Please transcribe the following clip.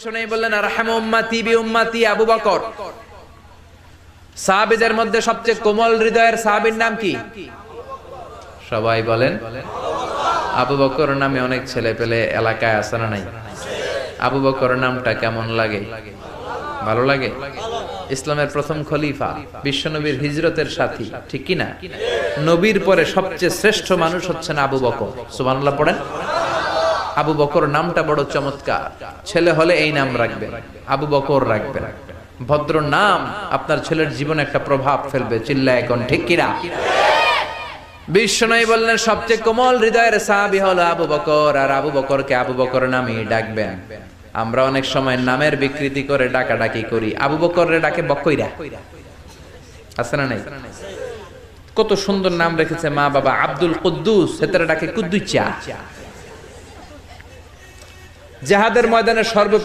বিশ্বনবী বললেন আরহামু উম্মতি বি উম্মতি আবু বকর। সাহাবীদের মধ্যে সবচেয়ে কোমল হৃদয়ের সাহাবীর নাম কি? সবাই বলেন। আবু বকর নামে অনেক ছেলে পেলে এলাকায় আছে না নাই? আবু বকর নামটা কেমন লাগে? ভালো লাগে? ইসলামের প্রথম খলিফা, বিশ্বনবীর হিজরতের সাথী, ঠিক কি না? নবীর পরে সবচেয়ে শ্রেষ্ঠ মানুষ হচ্ছেন আবু বকর। সুবহানাল্লাহ পড়েন। আবু বকর নামটা বড় চমৎকার। ছেলে হলে এই নাম রাখবেন, আবু বকর রাখবেন। ভদ্র নাম আপনার ছেলের জীবনে একটা প্রভাব ফেলবে। চিল্লায় এখন ঠিক কিনা? বিশ্বনবী বললেন সবচেয়ে কোমল হৃদয়ের সাহাবী হলো আবু বকর, আর আবু বকরকে আবু বকর নামেই ডাকবেন। আমরা অনেক সময় নামের বিকৃতি করে ডাকাডাকি করি। আবু বকররে ডাকে বকইরা, আছে না নাই? কত সুন্দর নাম রেখেছে মা বাবা। আব্দুল কুদ্দুস, সেটারে ডাকে কুদ্দুচা। জিহাদের ময়দানে সর্বপ্রথম